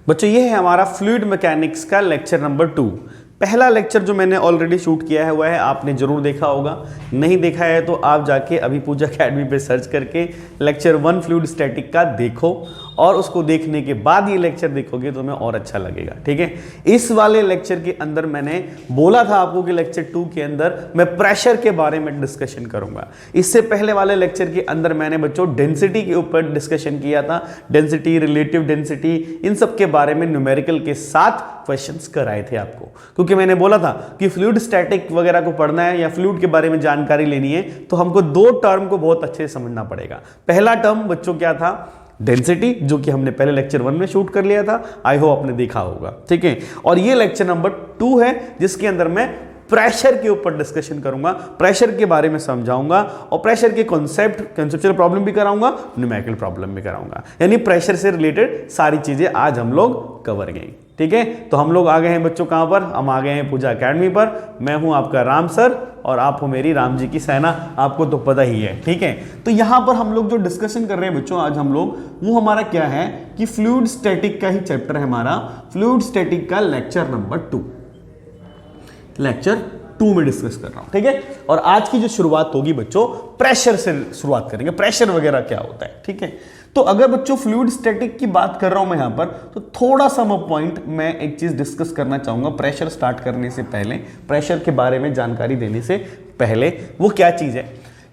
बच्चों ये है हमारा फ्लूइड मैकेनिक्स का लेक्चर नंबर 2। पहला लेक्चर जो मैंने ऑलरेडी शूट किया है हुआ है, आपने जरूर देखा होगा। नहीं देखा है तो आप जाके अभी पूजा अकेडमी पे सर्च करके लेक्चर 1 फ्लूइड स्टैटिक का देखो, और उसको देखने के बाद ये लेक्चर देखोगे तो तुम्हें और अच्छा लगेगा। ठीक है, इस वाले लेक्चर के अंदर मैंने बोला था आपको कि लेक्चर 2 के अंदर मैं प्रेशर के बारे में डिस्कशन करूंगा। इससे पहले वाले लेक्चर के अंदर मैंने बच्चों डेंसिटी के ऊपर डिस्कशन किया था। डेंसिटी, रिलेटिव डेंसिटी, इन सब के बारे में न्यूमेरिकल के साथ क्वेश्चंस कराए थे आपको, क्योंकि मैंने बोला था कि फ्लूइड स्टैटिक वगैरह को पढ़ना है या फ्लूइड के बारे में जानकारी लेनी है तो हमको 2 टर्म को बहुत अच्छे से समझना पड़ेगा। पहला टर्म बच्चों क्या था? डेंसिटी, जो कि हमने पहले लेक्चर 1 में शूट कर लिया था, आई होप आपने देखा होगा। ठीक है, और ये लेक्चर नंबर 2 है जिसके अंदर मैं प्रेशर के ऊपर डिस्कशन करूंगा, प्रेशर के बारे में समझाऊंगा और प्रेशर के कंसेप्चुअल प्रॉब्लम भी कराऊंगा, न्यूमेरिकल प्रॉब्लम भी कराऊंगा। यानी प्रेशर से रिलेटेड सारी चीजें आज हम लोग कवर करेंगे। ठीक है, तो हम लोग आ गए हैं बच्चों कहां पर? हम आ गए हैं पूजा अकेडमी पर। मैं हूं आपका राम सर और आप हो मेरी राम जी की सेना, आपको तो पता ही है। ठीक है, तो यहां पर हम लोग जो डिस्कशन कर रहे हैं बच्चों आज हम लोग, वो हमारा क्या है कि फ्लूइड स्टैटिक का ही चैप्टर है हमारा। फ्लूइड स्टैटिक का लेक्चर नंबर 2, लेक्चर 2 में डिस्कस कर रहा हूं। ठीक है, और आज की जो शुरुआत होगी बच्चों प्रेशर से शुरुआत करेंगे। प्रेशर वगैरह क्या होता है? ठीक है, तो अगर बच्चों फ्लूइड स्टैटिक की बात कर रहा हूं मैं यहां पर, तो थोड़ा सा पॉइंट मैं एक चीज डिस्कस करना चाहूंगा प्रेशर स्टार्ट करने से पहले, प्रेशर के बारे में जानकारी देने से पहले। वो क्या चीज है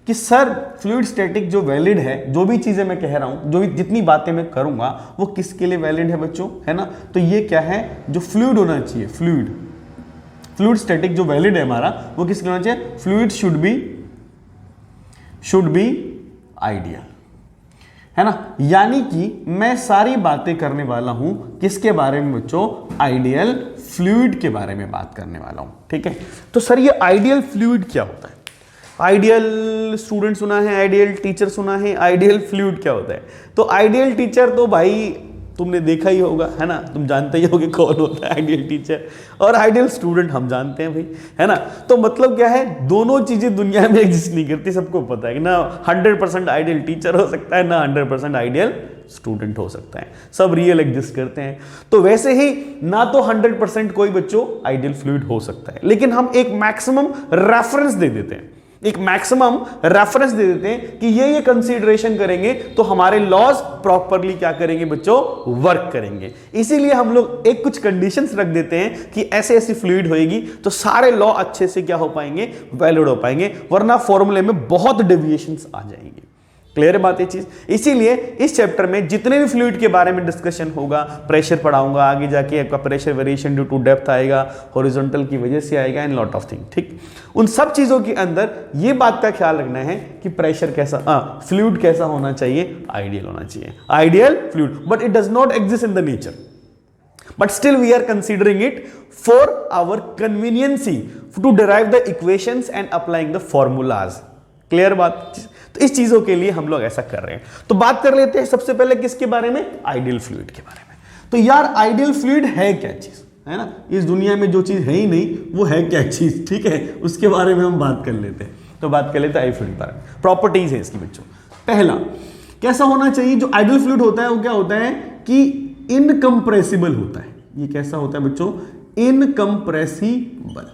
कि सर फ्लूइड स्टैटिक जो वैलिड है, जो भी चीजें मैं कह रहा हूं, जो भी जितनी बातें मैं करूंगा वो किसके लिए वैलिड है बच्चों, है ना? तो ये क्या है, जो फ्लूइड होना चाहिए, फ्लूइड स्टैटिक जो वैलिड है हमारा, वो किसके होना चाहिए? फ्लूइड शुड बी आइडियल, है ना? यानी कि मैं सारी बातें करने वाला हूं किसके बारे में बच्चों? आइडियल फ्लूइड के बारे में बात करने वाला हूं। ठीक है, तो सर ये आइडियल फ्लूइड क्या होता है? आइडियल स्टूडेंट सुना है, आइडियल टीचर सुना है, आइडियल फ्लूइड क्या होता है? तो आइडियल टीचर तो भाई तुमने देखा ही होगा, है ना? तुम जानते ही होगे कौन होता है आइडियल टीचर, और आइडियल स्टूडेंट हम जानते हैं भाई, है ना? तो मतलब क्या है, दोनों चीजें दुनिया में एग्जिस्ट नहीं करती, सबको पता है कि ना 100% आइडियल टीचर हो सकता है, ना 100% आइडियल स्टूडेंट हो सकता है, सब रियल एग्जिस्ट करते हैं। तो वैसे ही ना तो 100% कोई बच्चों आइडियल फ्लूइड हो सकता है, लेकिन हम एक मैक्सिमम रेफरेंस दे देते हैं, एक मैक्सिमम रेफरेंस दे देते हैं कि ये कंसीडरेशन करेंगे तो हमारे लॉज प्रॉपरली क्या करेंगे बच्चों? वर्क करेंगे। इसीलिए हम लोग एक कुछ कंडीशंस रख देते हैं कि ऐसे ऐसी फ्लूइड होएगी तो सारे लॉ अच्छे से क्या हो पाएंगे? वैलिड हो पाएंगे, वरना फॉर्मूले में बहुत डेविएशंस आ जाएंगे। क्लियर है बात ये चीज? इसीलिए इस चैप्टर में जितने भी फ्लूइड के बारे में डिस्कशन होगा, प्रेशर पढ़ाऊंगा, आगे जाके आपका pressure variation due to depth आएगा, हॉरिजॉन्टल की वजह से आएगा, एंड लॉट ऑफ थिंग। ठीक, उन सब चीजों के अंदर ये बात का ख्याल रखना है कि प्रेशर कैसा, फ्लूइड कैसा होना चाहिए? आइडियल होना चाहिए, ideal fluid, but it does not exist in the nature, but still we are considering it for our conveniency to derive the equations and applying the formulas. Clear बात? तो इस चीजों के लिए हम लोग ऐसा कर रहे हैं। तो बात कर लेते हैं सबसे पहले किसके बारे में? आइडियल फ्लूइड के बारे में। तो यार आइडियल फ्लूइड है क्या चीज, है ना? इस दुनिया में जो चीज है ही नहीं वो है क्या चीज? ठीक है, उसके बारे में हम बात कर लेते हैं। तो बात कर लेते हैं आइडियल फ्लूइड के बारे में। प्रॉपर्टीज है इसकी बच्चों। पहला, कैसा होना चाहिए? जो आइडियल फ्लूइड होता है वो क्या होता है कि इनकंप्रेसिबल होता है। ये कैसा होता है बच्चों? इनकंप्रेसिबल।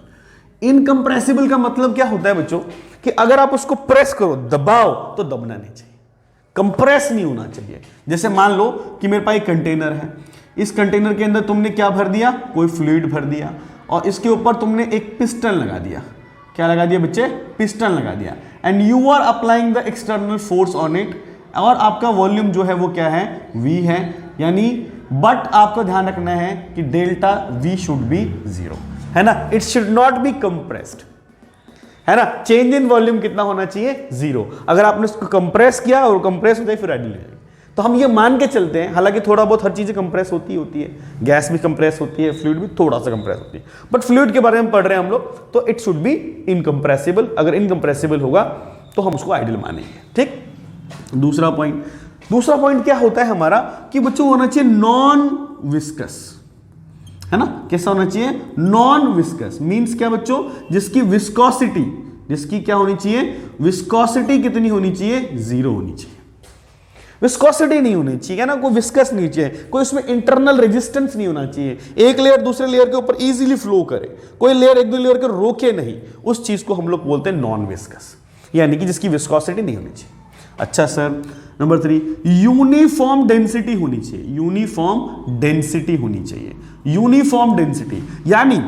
इनकंप्रेसिबल का मतलब क्या होता है बच्चों? कि अगर आप उसको प्रेस करो, दबाओ, तो दबना नहीं चाहिए, कंप्रेस नहीं होना चाहिए। जैसे मान लो कि मेरे पास एक कंटेनर है, इस कंटेनर के अंदर तुमने क्या भर दिया? कोई फ्लूइड भर दिया, और इसके ऊपर तुमने एक पिस्टन लगा दिया। क्या लगा दिया बच्चे? पिस्टन लगा दिया, and you are applying the external force on it, और आपका वॉल्यूम जो है वो क्या है? V है। यानी बट आपको ध्यान रखना है कि डेल्टा V शुड बी 0, है ना? It should not be compressed, है ना? चेंज इन वॉल्यूम कितना होना चाहिए? 0। अगर आपने उसको कंप्रेस किया और कंप्रेस होता है फिर आइडियल है। तो हम ये मान के चलते हैं, हालांकि थोड़ा बहुत हर चीजें कंप्रेस होती है, गैस भी कंप्रेस होती है, फ्लूइड भी थोड़ा सा कंप्रेस होती है, बट फ्लूइड के बारे में पढ़ रहे हैं हम लोग, तो इट शुड बी इनकंप्रेसिबल। अगर इनकंप्रेसिबल होगा तो हम उसको आइडियल मानेंगे। ठीक, दूसरा पॉइंट क्या होता है हमारा कि बच्चों होना चाहिए नॉन विस्कस, है ना? कैसा होना चाहिए? नॉन विस्कस मींस क्या बच्चों? जिसकी विस्कोसिटी, जिसकी क्या होनी चाहिए? विस्कोसिटी कितनी होनी चाहिए? 0 होनी चाहिए। विस्कोसिटी नहीं होनी चाहिए ना, कोई विस्कस नहीं चाहिए, कोई उसमें इंटरनल रेजिस्टेंस नहीं होना चाहिए, एक लेयर दूसरे लेयर के ऊपर इजीली फ्लो करे, कोई लेयर एक दो लेयर को रोके नहीं, उस चीज को हम लोग बोलते हैं नॉन विस्कस, यानी कि जिसकी विस्कोसिटी नहीं होनी चाहिए। अच्छा सर, नंबर 3, यूनिफॉर्म डेंसिटी होनी चाहिए, यूनिफॉर्म डेंसिटी होनी चाहिए, यूनिफॉर्म डेंसिटी, यानी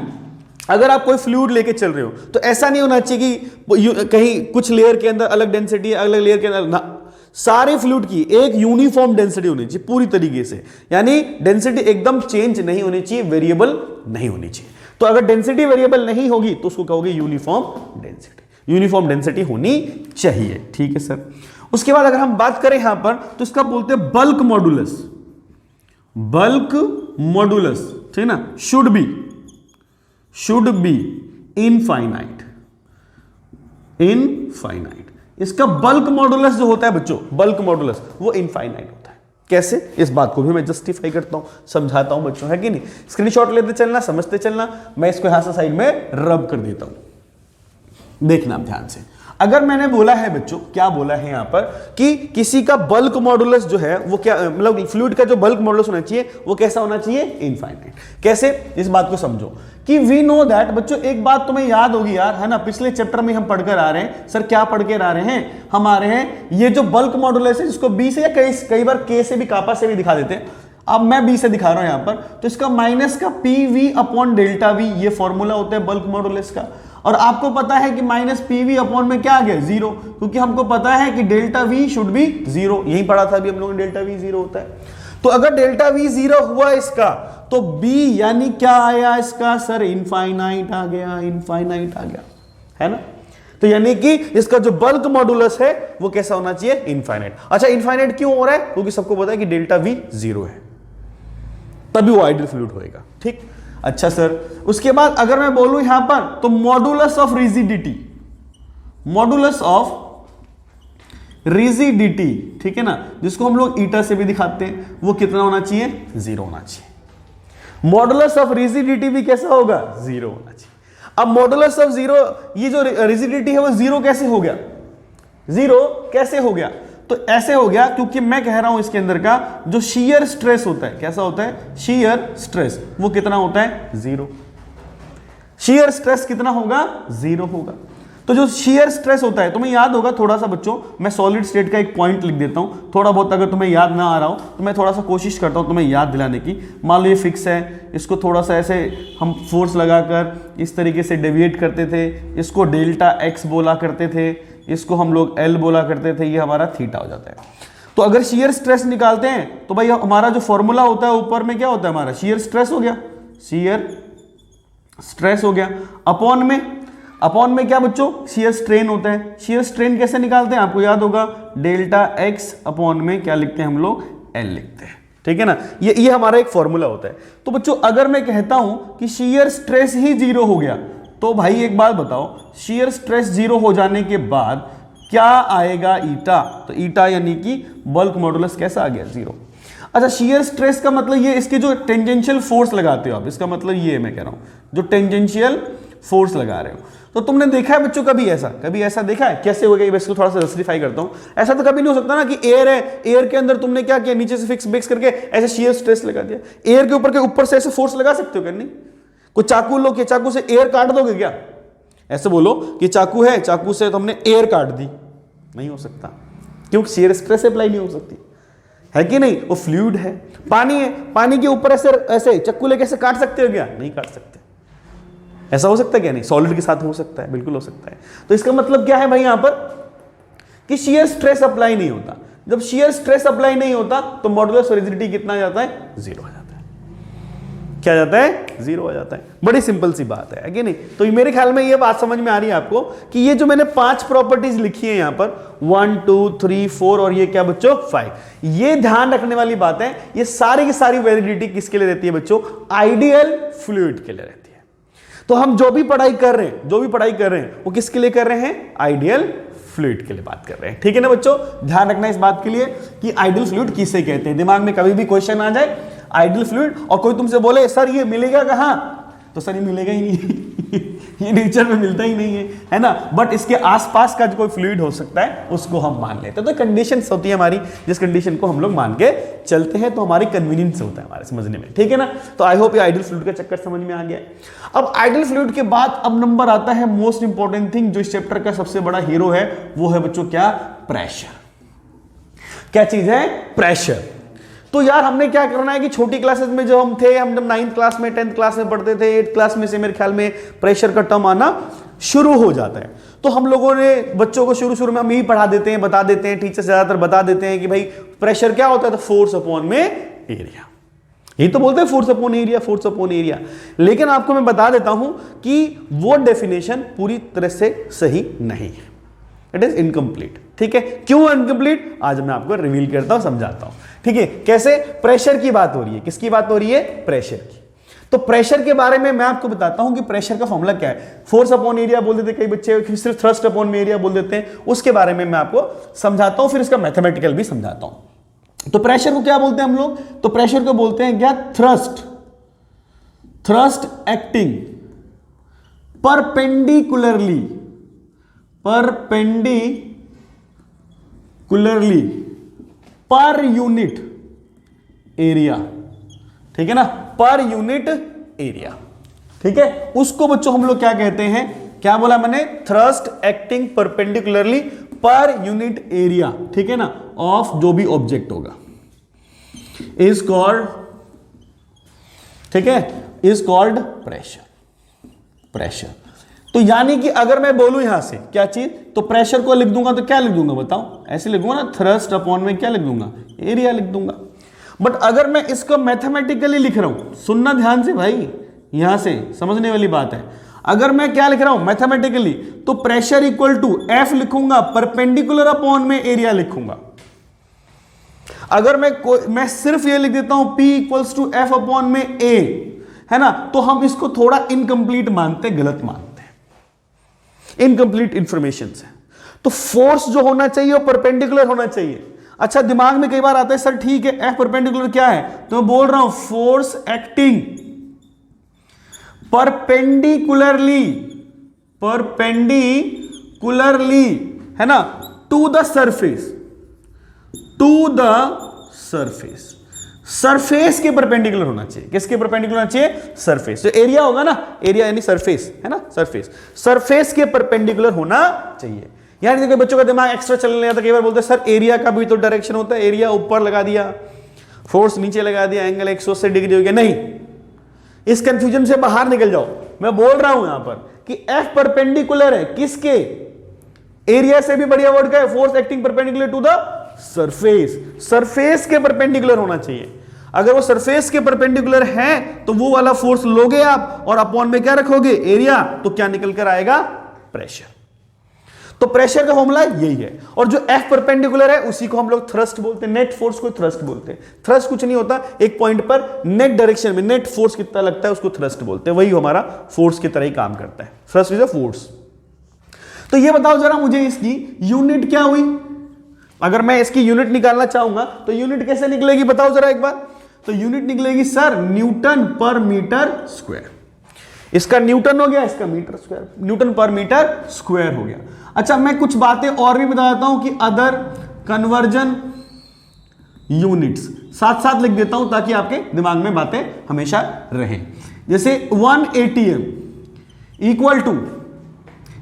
अगर आप कोई फ्लूइड लेके चल रहे हो तो ऐसा नहीं होना चाहिए कि कहीं कुछ लेयर के अंदर अलग डेंसिटी है, अलग लेयर के अंदर ना, सारे फ्लूइड की एक यूनिफॉर्म डेंसिटी होनी चाहिए पूरी तरीके से, यानी डेंसिटी एकदम चेंज नहीं होनी चाहिए, वेरिएबल नहीं होनी चाहिए। तो अगर डेंसिटी वेरिएबल नहीं होगी तो उसको कहोगे यूनिफॉर्म डेंसिटी, यूनिफॉर्म डेंसिटी होनी चाहिए। ठीक है सर। उसके बाद अगर हम बात करें यहां पर तो इसका बोलते हैं बल्क मॉडुलस, बल्क मॉडुलस, ठीक ना, शुड बी इनफाइनाइट, इनफाइनाइट। इसका बल्क मॉडुलस जो होता है बच्चों, बल्क मॉडुलस वो इनफाइनाइट होता है। कैसे, इस बात को भी मैं जस्टिफाई करता हूं, समझाता हूं बच्चों, है कि नहीं। स्क्रीनशॉट लेते चलना, समझते चलना, मैं इसको यहां से साइड में रब कर देता हूं, देखना आप ध्यान से। अगर मैंने बोला है बच्चों, क्या बोला है यहां पर कि किसी का बल्क मॉडुलस जो है वो क्या, मतलब फ्लूइड का जो बल्क मॉडुलस होना चाहिए वो कैसा होना चाहिए, इनफाइनाइट। कैसे, इस बात को समझो कि वी नो दैट बच्चों, एक बात तुम्हें याद होगी यार, है ना, पिछले चैप्टर में हम पढ़कर आ रहे हैं। सर क्या पढ़ के आ रहे हैं, हम आ रहे हैं ये जो बल्क मॉडुलस है जिसको बी से या कई बार के से भी, कापा से भी दिखा देते हैं, अब मैं बी से दिखा रहा हूं यहां पर, तो इसका माइनस का P V upon delta we, ये फॉर्मूला होता है बल्क मॉडुलस का। और आपको पता है कि माइनस पी वी अपॉन में क्या आ गया, जीरो, क्योंकि हमको पता है कि delta we should be zero, यही पढ़ा था अभी हम लोगों ने, डेल्टा वी जीरो होता है। तो अगर डेल्टा वी जीरो हुआ इसका, तो बी यानी क्या आया इसका, सर इनफाइनाइट आ गया, इनफाइनाइट आ गया, है ना। तो यानी कि इसका जो बल्क मॉडुलस है वो कैसा होना चाहिए, इनफाइनाइट। अच्छा, इनफाइनाइट क्यों हो रहा है, क्योंकि सबको पता है कि डेल्टा वी जीरो है, तभी वो आइडियल फ्लूइड होएगा। ठीक। अच्छा सर, उसके बाद अगर मैं बोलूं यहां पर तो modulus of rigidity, modulus of rigidity, ठीक है ना, जिसको हम लोग ईटा से भी दिखाते हैं, वो कितना होना चाहिए, जीरो होना चाहिए। मॉडुलस ऑफ रिजिडिटी भी कैसा होगा, जीरो होना चाहिए। अब मॉडुलस ऑफ जीरो, ये जो रिजिडिटी है वो जीरो कैसे हो गया, जीरो कैसे हो गया, तो ऐसे हो गया क्योंकि मैं कह रहा हूं इसके अंदर का जो शीयर स्ट्रेस होता है, कैसा होता है, शीयर स्ट्रेस, वो कितना होता है, जीरो। शीयर स्ट्रेस कितना होगा, जीरो होगा। तो जो शीयर स्ट्रेस होता है, तुम्हें याद होगा थोड़ा सा बच्चों, मैं सॉलिड स्टेट का एक पॉइंट लिख देता हूं, थोड़ा बहुत अगर तुम्हें याद ना आ रहा हो तो मैं थोड़ा सा कोशिश करता हूं तुम्हें याद दिलाने की। मान लो ये फिक्स है, इसको थोड़ा सा ऐसे हम फोर्स लगाकर इस तरीके से डेविएट करते थे, इसको डेल्टा एक्स बोला करते थे, इसको हम लोग एल बोला करते थे, ये हमारा थीटा हो जाता है। तो अगर शियर स्ट्रेस निकालते हैं तो भाई हमारा जो फॉर्मूला होता है ऊपर में क्या होता है, हमारा शियर स्ट्रेस हो गया, शियर स्ट्रेस हो गया, अपॉन में क्या बच्चों, शियर स्ट्रेन होता है। शियर स्ट्रेन कैसे निकालते हैं, आपको याद होगा, डेल्टा एक्स अपॉन में क्या लिखते हैं हम लोग, एल लिखते हैं, ठीक है ना। ये हमारा एक फॉर्मूला होता है। तो बच्चों अगर मैं कहता हूं कि शियर स्ट्रेस ही जीरो हो गया, तो भाई एक बात बताओ, शियर स्ट्रेस जीरो हो जाने के बाद क्या आएगा, ईटा। तो ईटा यानी कि बल्क मॉडुलस कैसा आ गया, जीरो। अच्छा, शियर स्ट्रेस का मतलब ये, इसके जो टेंजेंशियल फोर्स लगाते हो आप, इसका मतलब ये मैं कह रहा हूं, जो टेंजेंशियल फोर्स लगा रहे हो। तो तुमने देखा है बच्चों कभी ऐसा देखा है, कैसे हो गया, इसको थोड़ा सा जस्टिफाई करता हूं। ऐसा तो कभी नहीं हो सकता ना कि एयर है, एयर के अंदर तुमने क्या किया, नीचे से फिक्स करके ऐसे शियर स्ट्रेस लगा दिया। एयर के ऊपर से ऐसे फोर्स लगा सकते हो क्या, नहीं। कोई चाकू लो, कि चाकू से एयर काट दोगे क्या, ऐसे बोलो कि चाकू है, चाकू से तुमने एयर काट दी, नहीं हो सकता, क्योंकि शियर स्ट्रेस अप्लाई नहीं हो सकती, है कि नहीं। वो फ्लूइड है, पानी है, पानी के ऊपर ऐसे चाकू लेके ऐसे काट सकते हो क्या, नहीं काट सकते। ऐसा हो सकता है क्या, नहीं। सॉलिड के साथ हो सकता है, बिल्कुल हो सकता है। तो इसका मतलब क्या है भाई यहां पर, कि शियर स्ट्रेस अप्लाई नहीं होता। जब शियर स्ट्रेस अप्लाई नहीं होता तो मॉडुलस ऑफ रिजिडिटी कितना जाता है, जीरो हो जाता है। क्या जाता है, जीरो हो जाता है। बड़ी सिंपल सी बात है कि नहीं। तो मेरे ख्याल में ये बात समझ में आ रही है आपको कि ये जो मैंने 5 प्रॉपर्टीज लिखी है यहां पर, 1 2 3 4 और ये क्या बच्चों, 5, ये ध्यान रखने वाली बात है। ये सारी की सारी वैलिडिटी किसके लिए रहती है बच्चों, आइडियल फ्लूइड के लिए रहती है। तो हम जो भी पढ़ाई कर रहे हैं वो किसके लिए कर रहे हैं, आइडियल फ्लूइड के लिए बात कर रहे हैं, ठीक है ना बच्चों। ध्यान रखना इस बात के लिए कि आइडियल फ्लूइड किसे कहते हैं। दिमाग में कभी भी क्वेश्चन आ जाए आइडियल फ्लूइड और कोई तुमसे बोले सर ये मिलेगा कहां, तो सर ये मिलेगा ही नहीं ये नेचर में मिलता ही नहीं है ना, बट इसके आसपास का जो कोई फ्लूइड हो सकता है उसको हम मान लेते हैं। तो कंडीशंस होती है हमारी, जिस कंडीशन को हम लोग मान के चलते हैं तो हमारी कन्वीनियंस होता है हमारे समझने में, ठीक है ना। तो आई होप ये आइडियल फ्लूइड का चक्कर समझ में आ गया। अब आइडियल फ्लूइड के बाद अब नंबर आता है मोस्ट इंपॉर्टेंट थिंग, जो इस चैप्टर का सबसे बड़ा हीरो है, वो है बच्चों क्या, प्रेशर। क्या चीज है, प्रेशर। तो यार हमने क्या करना है कि छोटी क्लासेस में जो हम थे, हम जब 9th क्लास में 10th क्लास में पढ़ते थे, 8th क्लास में से मेरे ख्याल में प्रेशर का टर्म आना शुरू हो जाता है। तो हम लोगों ने बच्चों को शुरू में हम यही पढ़ा देते हैं, बता देते हैं, टीचर ज्यादातर बता देते हैं कि भाई प्रेशर क्या होता है, तो फोर्स अपॉन में एरिया। यही तो बोलते हैं force upon area, force upon area. लेकिन आपको मैं बता देता हूं कि वो डेफिनेशन पूरी तरह से सही नहीं है, इट इज इनकम्प्लीट। ठीक है, क्यों इनकम्प्लीट, आज मैं आपको रिवील करता हूं, समझाता हूं। ठीक है, कैसे, प्रेशर की बात हो रही है, किसकी बात हो रही है, प्रेशर की। तो प्रेशर के बारे में मैं आपको बताता हूं कि प्रेशर का फॉर्मूला क्या है। फोर्स अपॉन एरिया बोल देते कई बच्चे, सिर्फ थ्रस्ट अपॉन में एरिया बोल देते हैं, उसके बारे में मैं आपको समझाता हूं, फिर इसका मैथमेटिकल भी समझाता हूं। तो प्रेशर को क्या बोलते हैं हम लोग, तो प्रेशर को बोलते हैं क्या, thrust, thrust acting perpendicularly, perpendicularly per unit area. ठीक है ना, पर यूनिट एरिया। ठीक है, उसको बच्चों हम लोग क्या कहते हैं, क्या बोला मैंने, thrust acting perpendicularly per unit area. ठीक है ना, ऑफ जो भी ऑब्जेक्ट होगा, इज कॉल्ड, ठीक है, इज कॉल्ड प्रेशर। प्रेशर तो यानी कि अगर मैं बोलूं यहां से क्या चीज, तो प्रेशर को लिख दूंगा तो क्या लिख दूंगा बताओ, ऐसे लिखूंगा ना, थ्रस्ट अपॉन में क्या लिख दूंगा, एरिया लिख दूंगा। बट अगर मैं इसको मैथमेटिकली लिख रहा हूं, सुनना ध्यान से भाई, यहां से समझने वाली बात है, अगर मैं क्या लिख रहा हूं मैथमेटिकली, तो प्रेशर इक्वल टू एफ लिखूंगा, परपेंडिकुलर अपॉन में एरिया लिखूंगा। अगर मैं सिर्फ ये लिख देता हूं P equals to F upon में ए, है ना, तो हम इसको थोड़ा इनकम्प्लीट मानते, गलत मानते, इनकम्प्लीट इंफॉर्मेशन है। तो फोर्स जो होना चाहिए वो परपेंडिकुलर होना चाहिए। अच्छा, दिमाग में कई बार आता है सर ठीक है एफ परपेंडिकुलर क्या है, तो मैं बोल रहा हूं फोर्स एक्टिंग परपेंडिकुलरली, परपेंडिकुलरली, है ना, to the surface, to the surface, surface के परपेंडिकुलर होना चाहिए। किसके परपेंडिकुलर होना चाहिए, सरफेस। जो एरिया होगा ना, एरिया यानी सरफेस, है ना, सरफेस, सरफेस के परपेंडिकुलर होना चाहिए। यानी देखिए बच्चों का दिमाग एक्स्ट्रा चलने आता, कई बार बोलते हैं सर एरिया का भी तो डायरेक्शन होता है, एरिया ऊपर लगा दिया, फोर्स नीचे लगा दिया, एंगल 180 डिग्री हो गया। नहीं, इस कंफ्यूजन से बाहर निकल जाओ। मैं बोल रहा हूं यहां पर कि एफ परपेंडिकुलर है किसके, एरिया से भी बढ़िया वर्ड का है, force acting perpendicular to the surface, surface के परपेंडिकुलर होना चाहिए। अगर वो सरफेस के परपेंडिकुलर है तो वो वाला फोर्स लोगे आप और अपॉन में क्या रखोगे, एरिया, तो क्या निकल कर आएगा, प्रेशर। तो प्रेशर का फॉर्मूला यही है। और जो एफ परपेंडिकुलर है उसी को हम लोग थ्रस्ट बोलते हैं, नेट फोर्स को थ्रस्ट बोलते हैं। थ्रस्ट कुछ नहीं होता, एक पॉइंट पर नेट डायरेक्शन में नेट फोर्स कितना लगता है उसको थ्रस्ट बोलते हैं, वही हमारा फोर्स की तरह ही काम करता है। Thrust is a force. तो ये बताओ जरा मुझे इसकी यूनिट क्या हुई, अगर मैं इसकी यूनिट निकालना चाहूंगा तो यूनिट कैसे निकलेगी बताओ जरा एक बार। तो यूनिट निकलेगी sir Newton per metre square. इसका न्यूटन हो गया, इसका metre square, Newton per metre square हो गया। अच्छा, मैं कुछ बातें और भी बता देता हूं कि अदर कन्वर्जन यूनिट्स साथ साथ लिख देता हूं ताकि आपके दिमाग में बातें हमेशा रहें। जैसे 1 ATM इक्वल टू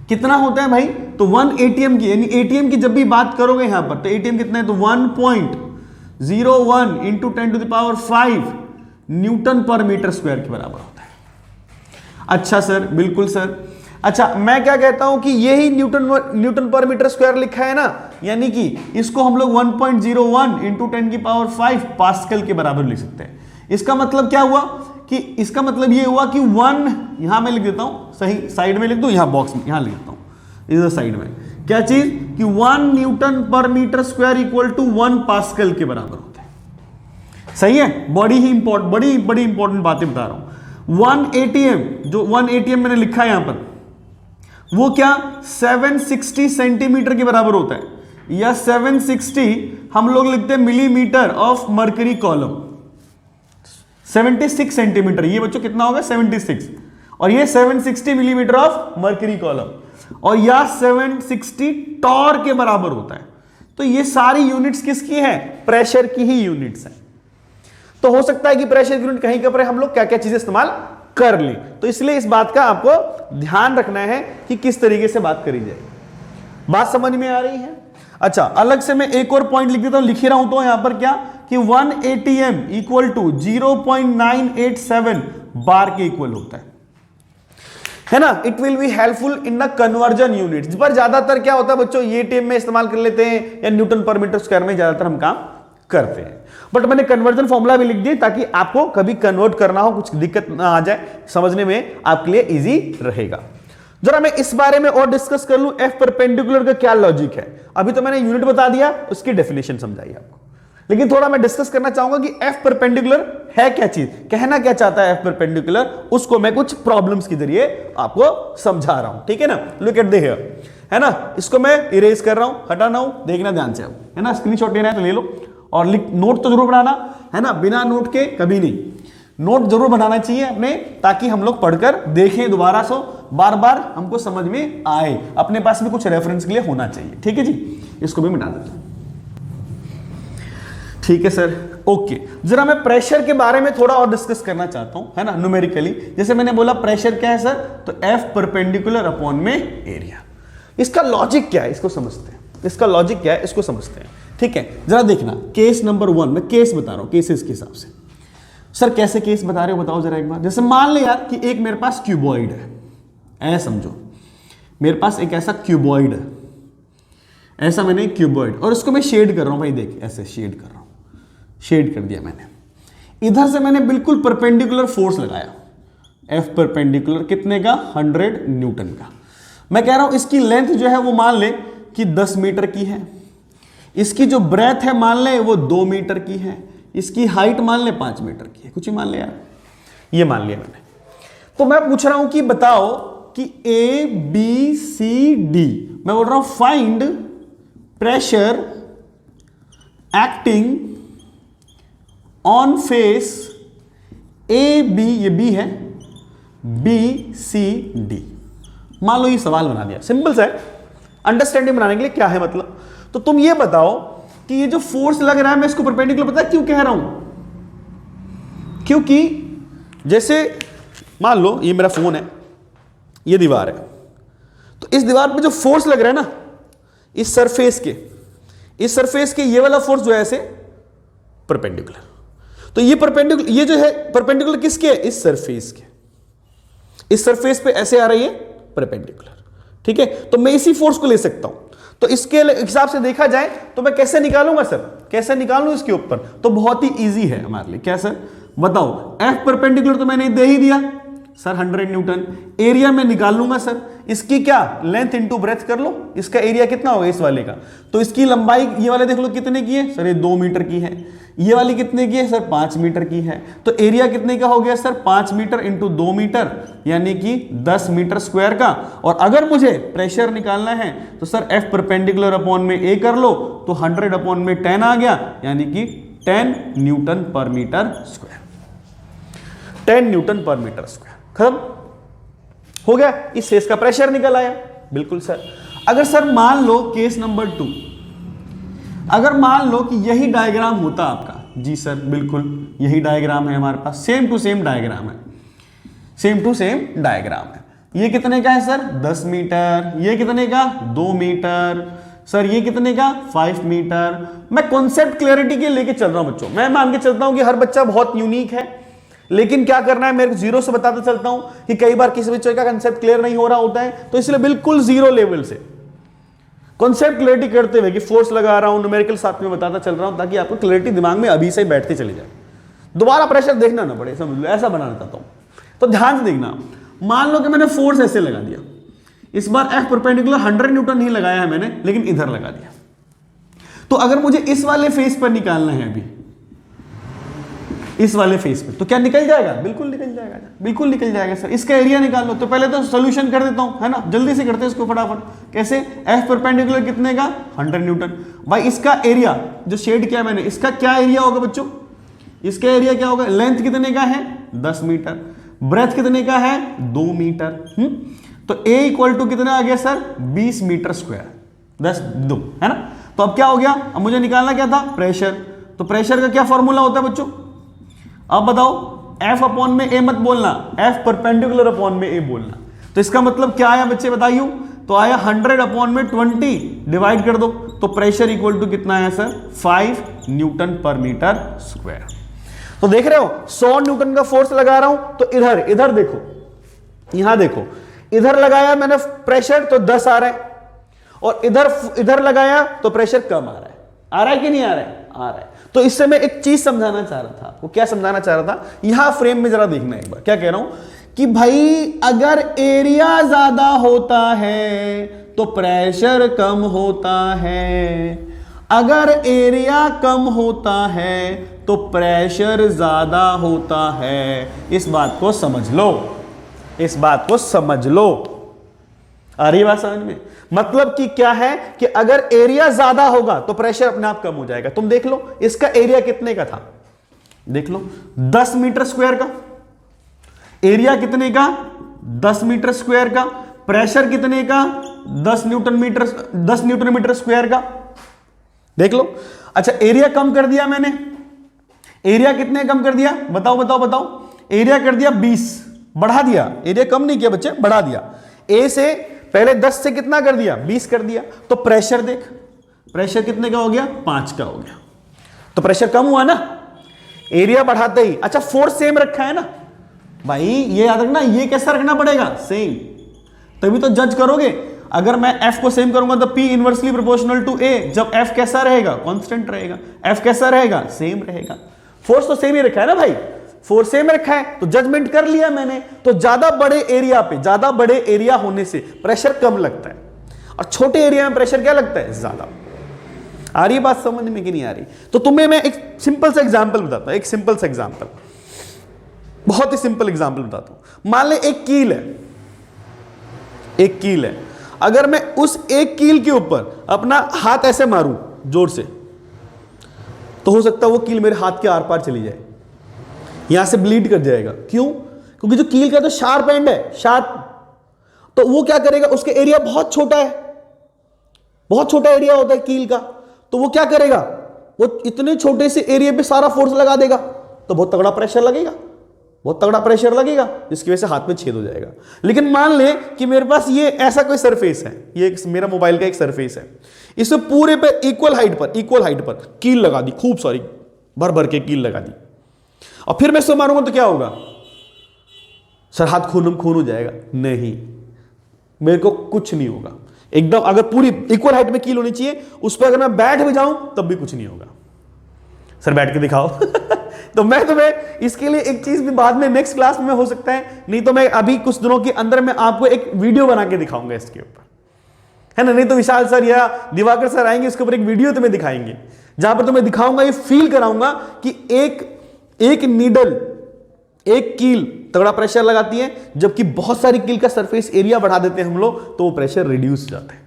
कितना होता है भाई, तो 1 ATM की, यानी ATM की जब भी बात करोगे यहां पर, तो ATM कितना है, तो 1.01 into 10⁵ Newton per metre square के बराबर होता है। अच्छा सर, बिल्कुल सर। अच्छा, मैं क्या कहता हूं कि यही न्यूटन पर मीटर स्क्वायर लिखा है ना, यानी कि इसको हम लोग 1.01 इंटू 10⁵ पास्कल के बराबर लिख सकते हैं। इसका मतलब क्या हुआ कि इसका मतलब ये हुआ कि 1, यहां मैं लिख देता हूं, सही साइड में लिख दो, यहां बॉक्स में यहां लिख देता हूं, इधर साइड में क्या चीज कि 1 newton per metre square equal to 1 pascal के बराबर होता है। सही है, बड़ी इंपॉर्टेंट बातें बता रहा हूं। 1 ATM, जो 1 ATM मैंने लिखा है यहां पर, वो क्या 760 सेंटीमीटर के बराबर होता है, या 760 हम लोग लिखते हैं millimetre of mercury column. 76 centimetre, ये बच्चों कितना होगा 76, और ये 760 मिलीमीटर ऑफ मर्क्यूरी कॉलम, और यह 760 टॉर के बराबर होता है। तो ये सारी यूनिट्स किसकी है? प्रेशर की ही यूनिट्स है। तो हो सकता है कि प्रेशर यूनिट कहीं के पर हम लोग क्या क्या चीजें इस्तेमाल कर लें, तो इसलिए इस बात का आपको ध्यान रखना है कि किस तरीके से बात करी जाए। बात समझ में आ रही है? अच्छा, अलग से मैं एक और पॉइंट लिख देता हूं, लिख ही रहा हूं तो यहां पर क्या कि 1 ATM इक्वल टू 0.987 बार के इक्वल होता है ना। It will be helpful in the conversion units, पर ज्यादातर क्या होता है बच्चों, ये ATM में इस्तेमाल कर लेते हैं या न्यूटन पर मीटर स्क्वायर में ज्यादातर हम काम करते हैं। बट मैंने कन्वर्जन फॉर्मूला भी लिख दिया ताकि आपको कभी कन्वर्ट करना हो कुछ दिक्कत ना आ जाए, समझने में आपके लिए इजी रहेगा। जरा मैं इस बारे में और डिस्कस कर लूं, एफ परपेंडिकुलर का क्या लॉजिक है। अभी तो मैंने यूनिट बता दिया, उसकी डेफिनेशन समझाई आपको, लेकिन थोड़ा मैं डिस्कस करना चाहूंगा कि एफ परपेंडिकुलर है क्या चीज, कहना क्या चाहता है एफ परपेंडिकुलर, उसको मैं कुछ प्रॉब्लम्स के जरिए आपको समझा रहा हूं, ठीक है ना। लुक एट द हियर, है ना, इसको मैं इरेज कर रहा हूं, हटाना हूं, देखना ध्यान से, है ना। स्क्रीनशॉट लेना है तो ले लो, और नोट तो जरूर बनाना, है ना, बिना नोट के कभी नहीं। नोट जरूर बनाना चाहिए अपने, ताकि हम लोग पढ़कर देखें दोबारा सो, बार बार हमको समझ में आए, अपने पास भी कुछ रेफरेंस के लिए होना चाहिए, ठीक है जी। इसको भी मिटा देते हैं, ठीक है सर, ओके। जरा मैं प्रेशर के बारे में थोड़ा और डिस्कस करना चाहता हूं, है ना, न्यूमेरिकली। जैसे मैंने बोला प्रेशर क्या है सर, तो एफ परपेंडिकुलर अपॉन में एरिया। इसका लॉजिक क्या है, इसको समझते हैं, इसका लॉजिक क्या है इसको समझते हैं, ठीक है। जरा देखना, केस नंबर 1, मैं केस बता रहा हूं केसेस के हिसाब से। सर कैसे केस बता रहे हो बताओ जरा एक बार। जैसे मान ले यार कि एक मेरे पास क्यूबॉइड है, ऐसा समझो मेरे पास एक ऐसा क्यूबॉइड है, ऐसा मैंने क्यूबॉइड, और इसको मैं शेड कर रहा हूं भाई, देख ऐसे शेड कर रहा हूं, शेड कर दिया मैंने। इधर से मैंने बिल्कुल परपेंडिकुलर फोर्स लगाया, एफ परपेंडिकुलर कितने का, 100 न्यूटन का। मैं कह रहा हूं इसकी लेंथ जो है वो मान ले कि 10 मीटर की है, इसकी जो ब्रेथ है मान ले वो 2 मीटर की है, इसकी हाइट मान ले 5 मीटर की है, कुछ ही मान ले यार, ये मान लिया मैंने। तो मैं पूछ रहा हूं कि बताओ कि ए बी सी डी, मैं बोल रहा हूं find pressure acting on face A B, ये बी है, बी सी डी। मान लो ये सवाल बना दिया, सिंपल सा है, अंडरस्टैंडिंग बनाने के लिए क्या है मतलब। तो तुम ये बताओ कि ये जो फोर्स लग रहा है, मैं इसको परपेंडिकुलर पता है क्यों कह रहा हूं, क्योंकि जैसे मान लो ये मेरा फोन है, ये दीवार है, तो इस दीवार पे जो फोर्स लग रहा है ना, इस सरफेस के ये वाला फोर्स जो है ऐसे परपेंडिकुलर, तो ये परपेंडिकुलर, ये जो है परपेंडिकुलर किसके है, इस सरफेस के, इस सरफेस पे ऐसे आ रही है परपेंडिकुलर, ठीक है। तो मैं इसी फोर्स को ले सकता हूं। तो इसके हिसाब से देखा जाए तो मैं कैसे निकालूंगा सर, कैसे निकालूं इसके ऊपर, तो बहुत ही इजी है हमारे लिए। क्या सर बताओ, एफ परपेंडिकुलर तो मैंने दे ही दिया सर 100 न्यूटन, एरिया में निकाल लूंगा सर, इसकी क्या लेंथ इनटू ब्रेथ कर लो, इसका एरिया कितना होगा इस वाले का, तो इसकी लंबाई ये वाले देख लो कितने की है सर, ये 2 मीटर की है, ये वाली कितने की है सर 5 मीटर की है, तो एरिया कितने का हो गया सर 5 मीटर इंटू 2 मीटर, यानी कि 10 मीटर स्क्वायर का। और अगर मुझे प्रेशर निकालना है तो सर एफ परपेंडिकुलर अपॉन में ए कर लो, तो 100 अपॉन में 10 आ गया, यानी कि 10 Newton per metre square, 10 Newton per metre square, खत्म हो गया। इस फेस का प्रेशर निकल आया, बिल्कुल सर। अगर सर मान लो केस नंबर 2, अगर मान लो कि यही डायग्राम होता आपका, जी सर बिल्कुल यही डायग्राम है हमारे पास, सेम टू सेम डायग्राम है, सेम टू सेम डायग्राम है। ये कितने का है सर 10 मीटर, ये कितने का 2 मीटर, सर ये कितने का 5 मीटर। मैं कॉन्सेप्ट क्लैरिटी के लेके चल रहा हूं बच्चों, मैं मान के चलता हूं कि हर बच्चा बहुत यूनिक है, लेकिन क्या करना है मेरे को जीरो से बताते चलता हूं कि कई बार किसी बच्चे का कंसेप्ट क्लियर नहीं हो रहा होता है, तो इसलिए बिल्कुल जीरो लेवल से कॉन्सेप्ट क्लैरिटी करते हुए कि फोर्स लगा रहा हूं, न्यूमेरिकल साथ में बताता चल रहा हूं, ताकि आपको क्लैरिटी दिमाग में अभी से ही बैठती चली जाए, दोबारा प्रेशर देखना ना पड़े, समझ लो, ऐसा बनाना चाहता हूं। तो ध्यान से देखना, मान लो कि मैंने फोर्स ऐसे लगा दिया, इस बार एफ परपेंडिकुलर 100 न्यूटन नहीं लगाया है मैंने, लेकिन इधर लगा दिया। तो अगर मुझे इस वाले फेस पर निकालना है अभी, इस वाले फेस पे, तो क्या निकल जाएगा, बिल्कुल निकल जाएगा, बिल्कुल निकल जाएगा सर। इसका एरिया निकाल लो, तो पहले तो सॉल्यूशन कर देता हूं, है ना, जल्दी से करते हैं इसको फटाफट। कैसे, एफ परपेंडिकुलर कितने का 100 न्यूटन, भाई इसका एरिया जो शेड किया मैंने, इसका क्या एरिया होगा बच्चों, इसका एरिया क्या होगा, लेंथ कितने का है 10 मीटर, ब्रेथ कितने का है 2 मीटर। तो A इक्वल टू कितना आ गया सर 20 मीटर स्क्वायर, 10 2 है ना। तो अब क्या हो गया, अब मुझे निकालना क्या था प्रेशर। तो प्रेशर का क्या फॉर्मूला होता है बच्चों, अब बताओ, F अपॉन में A मत बोलना, F परपेंडिकुलर अपॉन में A बोलना। तो इसका मतलब क्या आया बच्चे बताइयो, तो आया 100 अपॉन में 20 डिवाइड कर दो, तो प्रेशर इक्वल टू कितना आया sir 5 Newton per metre square. तो देख रहे हो 100 न्यूटन का फोर्स लगा रहा हूं, तो इधर देखो, यहां देखो, इधर लगाया मैंने प्रेशर तो 10 आ रहा है, और इधर लगाया तो प्रेशर कम आ रहा है कि नहीं आ रहा है, आ रहा है। तो इससे मैं एक चीज समझाना चाह रहा था, वो क्या समझाना चाह रहा था, यहां फ्रेम में जरा देखना एक बार, क्या कह रहा हूं कि भाई अगर एरिया ज्यादा होता है तो प्रेशर कम होता है, अगर एरिया कम होता है तो प्रेशर ज्यादा होता है। इस बात को समझ लो, इस बात को समझ लो। आ रही बात समझ में, मतलब कि क्या है कि अगर एरिया ज्यादा होगा तो प्रेशर अपने आप कम हो जाएगा। तुम देख लो इसका एरिया कितने का था, देख लो 10 मीटर स्क्वायर का एरिया, कितने का 10 मीटर स्क्वायर का, प्रेशर कितने का 10 न्यूटन मीटर स्क्वायर का, देख लो। अच्छा एरिया कम कर दिया मैंने, एरिया कितने कम कर दिया बताओ बताओ बताओ, एरिया कर दिया 20, बढ़ा दिया, एरिया कम नहीं किया बच्चे, बढ़ा दिया। ए से पहले 10 से कितना कर दिया 20 कर दिया, तो प्रेशर देख, प्रेशर कितने का हो गया 5 का हो गया, तो प्रेशर कम हुआ ना एरिया बढ़ाते ही। अच्छा फोर्स सेम रखा है ना भाई, ये याद रखना, ये कैसा रखना पड़ेगा सेम, तभी तो जज करोगे। अगर मैं F को सेम करूंगा तो P inversely proportional to A, जब F कैसा रहेगा कांस्टेंट रहेगा, F कैसा रहेगा सेम रहेगा। फोर्स तो सेम ही रखा है ना भाई, फोर्स सेम रखा है तो जजमेंट कर लिया मैंने। तो ज्यादा बड़े एरिया पे, ज्यादा बड़े एरिया होने से प्रेशर कम लगता है, और छोटे एरिया में प्रेशर क्या लगता है ज्यादा। आ रही बात समझ में कि नहीं आ रही। तो तुम्हें मैं एक सिंपल सा एग्जांपल बताता हूं, एक सिंपल सा एग्जांपल, बहुत ही सिंपल एग्जांपल बताता हूं। मान ले एक कील है, एक कील है, अगर मैं उस एक कील के ऊपर अपना हाथ ऐसे मारूं जोर से, तो हो सकता है वो कील मेरे हाथ के आर पार चली जाए, यहां से ब्लीड कर जाएगा। क्यों? क्योंकि जो कील का तो शार्प एंड है, शार्प, तो वो क्या करेगा, उसके एरिया बहुत छोटा है, बहुत छोटा एरिया होता है कील का, तो वो क्या करेगा, वो इतने छोटे से एरिया पे सारा फोर्स लगा देगा, तो बहुत तगड़ा प्रेशर लगेगा, बहुत तगड़ा प्रेशर लगेगा, जिसकी वजह से हाथ में छेद हो जाएगा। लेकिन मान ले कि मेरे पास ये ऐसा कोई सरफेस है, ये मेरा मोबाइल का एक सरफेस है, इसे पूरे पे इक्वल हाइट पर कील लगा दी, खूब सारी भर भर के कील लगा दी, और फिर मैं इससे मारूंगा तो क्या होगा, सर हाथ खून हो जाएगा? नहीं, मेरे को कुछ नहीं होगा एकदम। अगर पूरी इक्वल हाइट में कील होनी चाहिए, उस पर अगर मैं बैठ भी जाऊं तब भी कुछ नहीं होगा। सर बैठ के दिखाओ तो मैं तुम्हें इसके लिए एक चीज भी बाद में नेक्स्ट क्लास में हो सकता है, नहीं तो मैं अभी कुछ दिनों के अंदर मैं आपको एक वीडियो बना के दिखाऊंगा इसके ऊपर, है ना। नहीं तो विशाल सर या दिवाकर सर आएंगे, इसके ऊपर एक वीडियो तुम्हें दिखाएंगे, जहां पर तुम्हें दिखाऊंगा, ये फील कराऊंगा कि एक नीडल, एक कील तगड़ा प्रेशर लगाती है, जबकि बहुत सारी कील का सरफेस एरिया बढ़ा देते हैं हम लोग, तो वो प्रेशर रिड्यूस हो जाता है।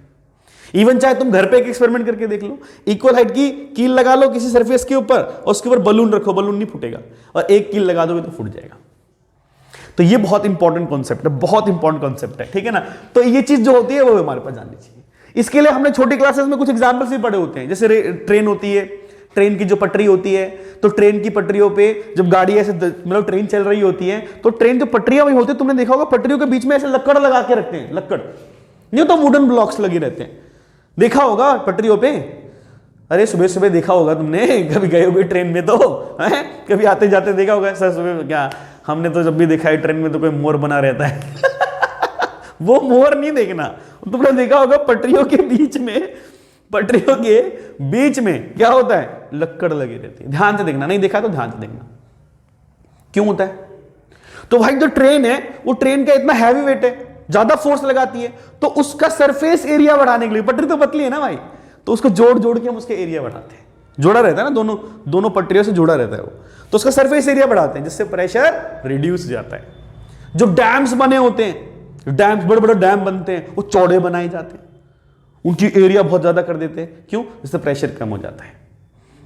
इवन चाहे तुम घर पे एक एक्सपेरिमेंट करके देख लो, इक्वल हाइट की कील लगा लो किसी सरफेस के ऊपर, और उसके ऊपर बलून रखो, बलून नहीं फूटेगा, और एक कील लगा दोगे तो फूट जाएगा। तो ये बहुत इंपॉर्टेंट कॉन्सेप्ट है, बहुत इंपॉर्टेंट कॉन्सेप्ट है, ठीक है ना। तो ये चीज जो होती है वो हमारे पास जाननी चाहिए। इसके लिए हमने छोटी क्लासेस में कुछ एग्जाम्पल्स भी पढ़े होते हैं, जैसे ट्रेन होती है, ट्रेन की जो पटरी होती है, तो ट्रेन की पटरियों पे जब गाड़ी ऐसे मतलब ट्रेन चल रही होती है, तो ट्रेन जो पटरियां भी होती है, तुमने देखा होगा पटरियों के बीच में ऐसे लक्कड़ लगा के रखते हैं, लक्कड़ नहीं तो वुडन ब्लॉक्स लगे रहते हैं, देखा होगा पटरियों पे। अरे सुबह सुबह देखा होगा तुमने, कभी गए होगे ट्रेन में तो है, कभी आते जाते देखा होगा। सर सुबह क्या, हमने तो जब भी देखा है ट्रेन में तो कोई मोर बना रहता है वो मोर नहीं देखना, तुमने देखा होगा पटरियों के बीच में, पटरियों के बीच में क्या होता है, लक्कड़ लगी रहती है। ध्यान से देखना, नहीं देखा तो ध्यान से देखना क्यों होता है। तो भाई जो ट्रेन है, वो ट्रेन का इतना हैवी वेट है, ज्यादा फोर्स लगाती है, तो उसका सरफेस एरिया बढ़ाने के लिए, पटरी तो पतली है ना भाई, तो उसको जोड़ जोड़ के हम उसके एरिया बढ़ाते हैं, जोड़ा रहता है ना, दोनों पटरियों से जुड़ा रहता है वो, तो उसका सरफेस एरिया बढ़ाते हैं, जिससे प्रेशर रिड्यूस हो जाता है। जो डैम्स बने होते हैं, डैम्स बड़े बड़े डैम बनते हैं, वो चौड़े बनाए जाते हैं, उनकी एरिया बहुत ज्यादा कर देते हैं। क्यों? जिससे प्रेशर कम हो जाता है।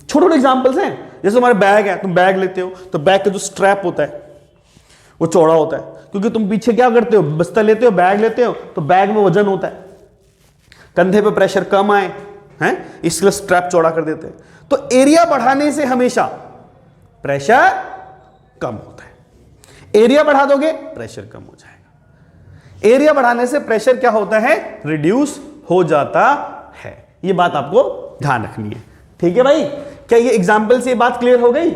छोटे छोटे एग्जांपल्स हैं, जैसे हमारे बैग है, तुम बैग लेते हो तो बैग का जो स्ट्रैप होता है वो चौड़ा होता है क्योंकि तुम पीछे क्या करते हो, बस्ता लेते हो, बैग लेते हो, तो बैग में वजन होता है, कंधे पे प्रेशर कम आए हैं, इसलिए स्ट्रैप चौड़ा कर देते हैं। तो एरिया बढ़ाने से हमेशा प्रेशर कम होता है। एरिया बढ़ा दोगे प्रेशर कम हो जाएगा। एरिया बढ़ाने से प्रेशर क्या होता है, रिड्यूस हो जाता है। ये बात आपको ध्यान रखनी है, ठीक है भाई। क्या ये एग्जाम्पल से ये बात क्लियर हो गई?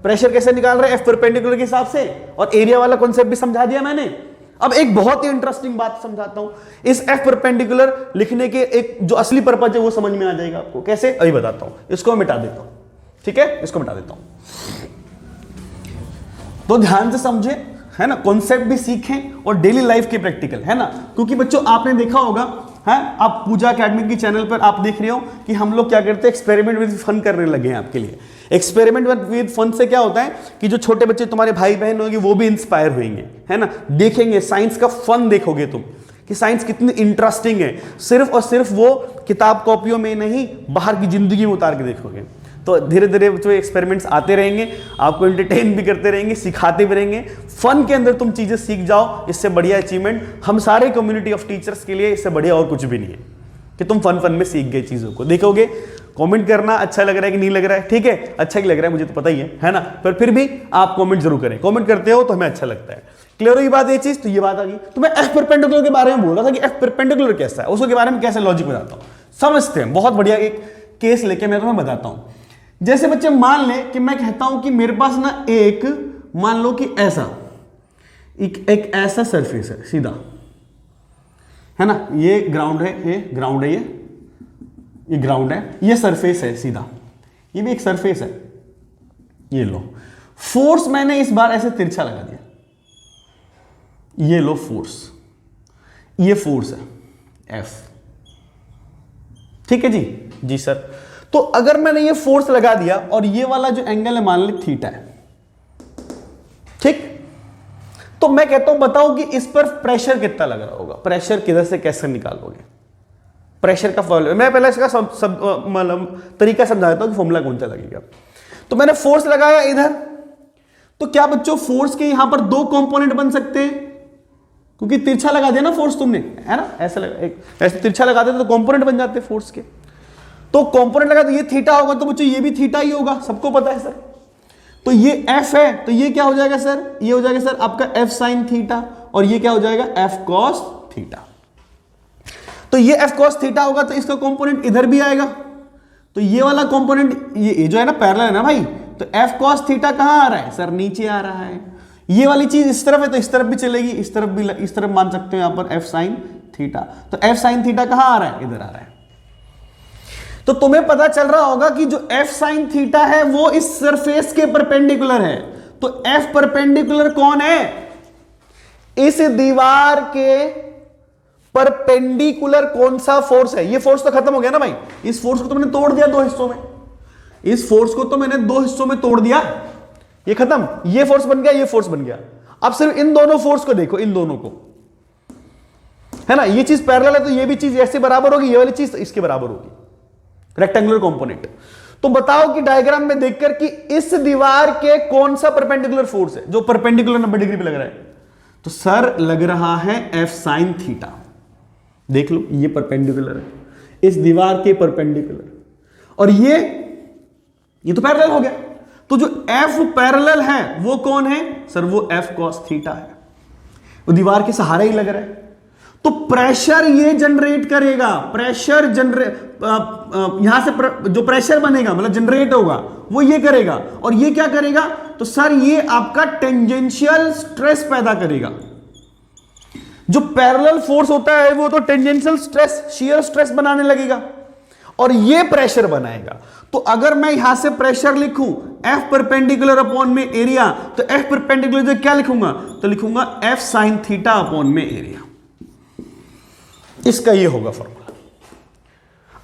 प्रेशर कैसे निकाल रहे हैं एफ परपेंडिकुलर के हिसाब से, और एरिया वाला कॉन्सेप्ट भी समझा दिया मैंने। अब एक बहुत ही इंटरेस्टिंग बात समझाता हूं। इस एफ परपेंडिकुलर लिखने के एक जो असली पर्पज है वो समझ में आ जाएगा आपको। कैसे, अभी बताता हूं। इसको मिटा देता हूं, ठीक है, इसको मिटा देता हूं। तो ध्यान से समझे, है ना, कॉन्सेप्ट भी सीखें और डेली लाइफ के प्रैक्टिकल, है ना। क्योंकि बच्चों आपने देखा होगा, है, आप पूजा एकेडमी की चैनल पर आप देख रहे हो कि हम लोग क्या करते हैं, एक्सपेरिमेंट विद फन करने लगे हैं आपके लिए। एक्सपेरिमेंट विद फन से क्या होता है कि जो छोटे बच्चे तुम्हारे भाई बहन होंगे वो भी इंस्पायर होंगे, है ना, देखेंगे साइंस का फन, देखोगे तुम कि साइंस कितनी इंटरेस्टिंग है। सिर्फ और सिर्फ वो किताब कॉपियों में नहीं, बाहर की जिंदगी में उतार के देखोगे। तो धीरे धीरे जो एक्सपेरिमेंट्स आते रहेंगे, आपको एंटरटेन भी करते रहेंगे, सिखाते भी रहेंगे। फन के अंदर तुम चीजें सीख जाओ, इससे बढ़िया अचीवमेंट हम सारे कम्युनिटी ऑफ टीचर्स के लिए इससे बढ़िया और कुछ भी नहीं है कि तुम फन में सीख गए चीजों को। देखोगे, कमेंट करना अच्छा लग रहा है कि नहीं लग रहा है, ठीक है, अच्छा ही लग रहा है मुझे तो पता ही है ना, पर फिर भी आप कमेंट जरूर करें। कमेंट करते हो तो हमें अच्छा लगता है। क्लियर हुई बात ये चीज? तो ये बात आ गई। तो मैं एफ परपेंडिकुलर के बारे में बोल रहा था कि एफ परपेंडिकुलर कैसा है, उसके बारे में कैसे लॉजिक बताता हूं, समझते हैं। बहुत बढ़िया एक केस लेके मैं तुम्हें बताता हूं। जैसे बच्चे मान ले कि मैं कहता हूं कि मेरे पास ना एक, मान लो कि ऐसा एक ऐसा सरफेस है सीधा, है ना, ये ग्राउंड है, ये ग्राउंड है, ये ग्राउंड है, ये सरफेस है सीधा, ये भी एक सरफेस है। ये लो फोर्स मैंने इस बार ऐसे तिरछा लगा दिया, ये लो फोर्स, ये फोर्स है एफ, ठीक है जी सर। तो अगर मैंने ये फोर्स लगा दिया और ये वाला जो एंगल है मान ली थीटा है, ठीक, तो मैं कहता हूं बताओ कि इस पर प्रेशर कितना लग रहा होगा। प्रेशर किधर से कैसे निकालोगे, प्रेशर का फॉर्मूला मैं पहले इसका मतलब तरीका समझा देता हूं कि फॉर्मूला कौन सा लगेगा। तो मैंने फोर्स लगाया इधर, तो क्या बच्चों फोर्स के यहां पर दो कंपोनेंट बन सकते हैं, क्योंकि तिरछा लगा दिया ना फोर्स तुमने, है ना, ऐसा लगा, ऐसे तिरछा लगा देते तो कंपोनेंट बन जाते फोर्स के। तो कंपोनेंट लगा तो ये थीटा होगा, तो बच्चों ये भी थीटा ही होगा, सबको पता है सर। तो ये एफ है, तो ये क्या हो जाएगा सर, ये हो जाएगा सर आपका एफ साइन थीटा, और ये क्या हो जाएगा एफ कॉस थीटा। तो ये एफ कॉस थीटा होगा तो इसका कंपोनेंट इधर भी आएगा। तो ये वाला कंपोनेंट ये जो है ना पैरेलल है ना भाई, तो एफ कॉस थीटा कहां आ रहा है सर, नीचे आ रहा है। ये वाली चीज इस तरफ है तो इस तरफ भी चलेगी, इस तरफ भी, इस तरफ मान सकते हो यहां पर एफ साइन थीटा। तो एफ साइन थीटा कहां आ रहा है, इधर आ रहा है। तो तुम्हें पता चल रहा होगा कि जो एफ साइन थीटा है वो इस सरफेस के परपेंडिकुलर है। तो एफ परपेंडिकुलर कौन है, इस दीवार के परपेंडिकुलर कौन सा फोर्स है। ये फोर्स तो खत्म हो गया ना भाई, इस फोर्स को तो मैंने तोड़ दिया दो हिस्सों में, इस फोर्स को तो मैंने दो हिस्सों में तोड़ दिया, ये खत्म, ये फोर्स बन गया, ये फोर्स बन गया। अब सिर्फ इन दोनों फोर्स को देखो, इन दोनों को, है ना, ये चीज पैरेलल है तो ये भी चीज ऐसे बराबर होगी, ये वाली चीज इसके बराबर होगी, रेक्टेंगुलर कंपोनेंट। तो बताओ कि डायग्राम में देखकर कि इस दीवार के कौन सा परपेंडिकुलर फोर्स है जो परपेंडिकुलर 90 डिग्री पे लग रहा है। तो सर लग रहा है एफ साइन थीटा। देख लो ये परपेंडिकुलर है इस दीवार के परपेंडिकुलर, और ये तो पैरेलल हो गया। तो जो एफ पैरेलल है वो कौन है सर, वो एफ कॉस थीटा है, वो दीवार के सहारे ही लग रहा है। तो प्रेशर ये जनरेट करेगा, प्रेशर यहां से जो प्रेशर बनेगा मतलब जनरेट होगा वो ये करेगा, और ये क्या करेगा तो सर ये आपका टेंजेंशियल स्ट्रेस पैदा करेगा। जो पैरेलल फोर्स होता है वो तो टेंजेंशियल स्ट्रेस, शियर स्ट्रेस बनाने लगेगा, और ये प्रेशर बनाएगा। तो अगर मैं यहां से प्रेशर लिखूं एफ परपेंडिकुलर अपॉन में एरिया, तो एफ परपेंडिकुलर क्या लिखूंगा, तो लिखूंगा एफ साइन थीटा अपॉन में एरिया। इसका ये होगा फॉर्मूला।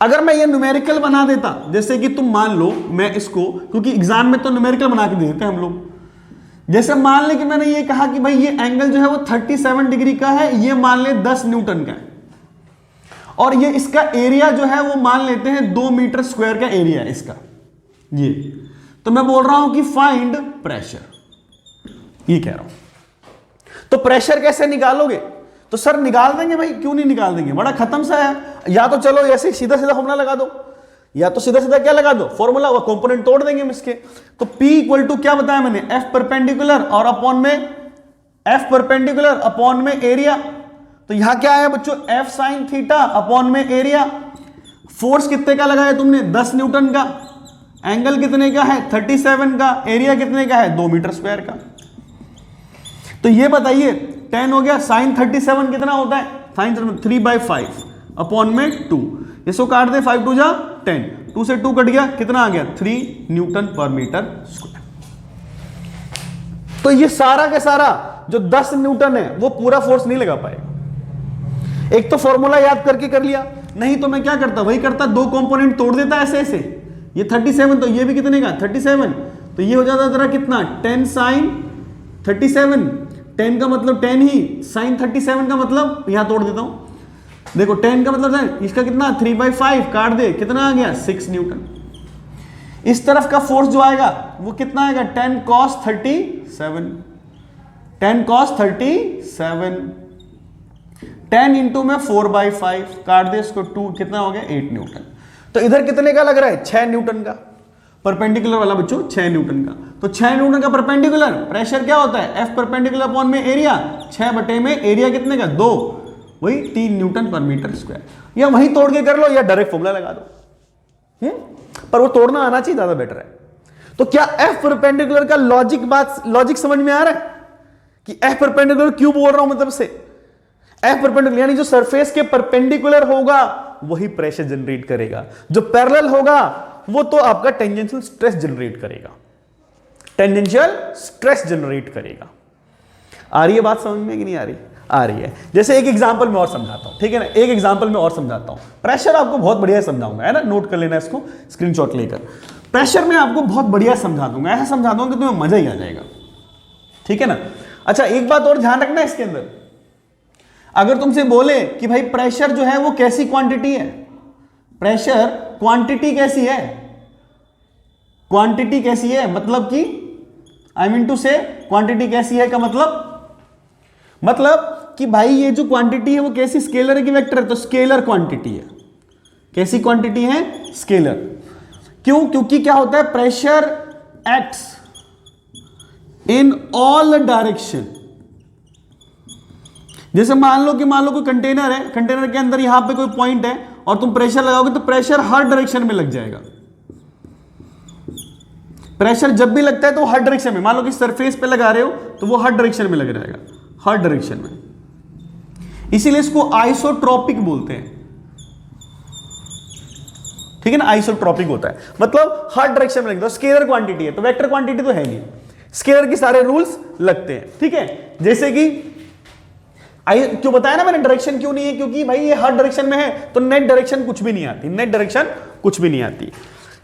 अगर मैं ये न्यूमेरिकल बना देता, जैसे कि तुम मान लो मैं इसको, क्योंकि एग्जाम में तो न्यूमेरिकल बना के देते हैं हम लोग, जैसे मान ले कि मैंने ये कहा कि भाई ये एंगल जो है वो 37 डिग्री का है, ये मान ले 10 न्यूटन का है, और ये इसका एरिया जो है वो मान लेते हैं 2 मीटर स्क्वायर का एरिया है इसका ये। तो मैं बोल रहा हूं कि फाइंड प्रेशर, ये कह रहा हूं तो प्रेशर कैसे निकालोगे? तो सर निकाल देंगे भाई, क्यों नहीं निकाल देंगे, बड़ा खत्म सा है। या तो चलो ऐसे सीधा सीधा फॉर्मूला लगा दो, या तो सीधा सीधा क्या लगा दो, फॉर्मूला, वो कंपोनेंट तोड़ देंगे हम इसके। तो P इक्वल टू क्या बताया मैंने, F परपेंडिकुलर और अपॉन में F परपेंडिकुलर अपॉन में एरिया। तो यहां क्या है बच्चों, F साइन थीटा अपॉन में एरिया। फोर्स कितने का लगाया तुमने, 10 न्यूटन का। एंगल कितने का है, 37 का। एरिया कितने का है, 2 मीटर स्क्वायर का। तो ये बताइए 10 हो गया, साइन 37 कितना होता है, साइन 3/5 अपॉन में 2। इसको काट दे, 5 2 जा 10, 2 से 2 कट गया, कितना आ गया, 3 न्यूटन पर मीटर स्क्वायर। तो ये सारा का सारा जो 10 न्यूटन है वो पूरा फोर्स नहीं लगा पाएगा। एक तो फॉर्मूला याद करके कर लिया, नहीं तो मैं क्या करता, वही करता, 2 कंपोनेंट तोड़ देता ऐसे ऐसे। ये 37, तो ये भी कितने का, 37। तो ये हो जाता तेरा कितना, 10 साइन 37। 10 का मतलब 10 ही, साइन 37 का मतलब यहां तोड़ देता हूं, देखो 10 का मतलब है इसका कितना, 3/5 काट दे, कितना आ गया, 6 न्यूटन। इस तरफ का फोर्स जो आएगा वो कितना आएगा, 10 cos 37। 10 cos 37, 10 इंटू में 4/5 काट दे इसको, 2 कितना हो गया, 8 न्यूटन। तो इधर कितने का लग रहा है, 6 न्यूटन का। परपेंडिकुलर वाला बच्चों 6 न्यूटन का। तो 6 न्यूटन का परपेंडिकुलर प्रेशर क्या होता है, F परपेंडिकुलर अपॉन में एरिया, 6 बटे में एरिया कितने का, 2, वही 3 न्यूटन पर मीटर स्क्वायर। या वहीं तोड़ के कर लो या डायरेक्ट फॉर्मूला लगा दो, पर वो तोड़ना आना चाहिए, ज्यादा बेटर है। तो क्या F परपेंडिकुलर का लॉजिक समझ में आ रहा है कि F परपेंडिकुलर क्यों बोल रहा हूं, मतलब से F परपेंडिकुलर यानी जो सरफेस के परपेंडिकुलर होगा वही प्रेशर जनरेट करेगा, जो पैरेलल होगा वो तो आपका टेंजेंशियल स्ट्रेस जनरेट करेगा, टेंजेंशियल स्ट्रेस जनरेट करेगा। आ रही है बात समझ में कि नहीं आ रही? आ रही है। जैसे एक एग्जांपल में और समझाता हूं, ठीक है ना, एक एग्जांपल में और समझाता हूं। प्रेशर आपको बहुत बढ़िया समझाऊंगा, है ना, नोट कर लेना इसको स्क्रीनशॉट लेकर। प्रेशर में आपको बहुत बढ़िया समझा दूंगा, ऐसा समझा दूंगा कि तुम्हें मजा ही आ जाएगा, ठीक है ना। अच्छा एक बात और ध्यान रखना इसके अंदर, अगर तुमसे बोले कि भाई प्रेशर जो है वो कैसी क्वांटिटी है, प्रेशर क्वांटिटी कैसी है, क्वांटिटी कैसी है, मतलब कि आई मीन टू से क्वांटिटी कैसी है का मतलब कि भाई ये जो क्वांटिटी है वो कैसी, स्केलर है कि वेक्टर है, तो स्केलर क्वांटिटी है। कैसी क्वांटिटी है, स्केलर। क्यों, क्योंकि क्या होता है, pressure acts in all direction. जैसे मान लो कोई कंटेनर है, कंटेनर के अंदर यहां पे कोई पॉइंट है और तुम प्रेशर लगाओगे तो प्रेशर हर डायरेक्शन में लग जाएगा। प्रेशर जब भी लगता है तो हर डायरेक्शन में, मान लो कि सरफेस पे लगा रहे हो तो वो हर डायरेक्शन में लग जाएगा, हर डायरेक्शन में। इसीलिए इसको आइसोट्रॉपिक बोलते हैं, ठीक है ना, आइसोट्रॉपिक होता है, मतलब हर डायरेक्शन में लगता है। स्केलर क्वांटिटी है तो वेक्टर क्वांटिटी तो है नहीं, स्केलर के सारे रूल्स लगते हैं, ठीक है। जैसे कि क्यों बताया ना मैंने, डायरेक्शन क्यों नहीं है, क्योंकि भाई ये हर डायरेक्शन में है तो नेट डायरेक्शन कुछ भी नहीं आती, नेट डायरेक्शन कुछ भी नहीं आती।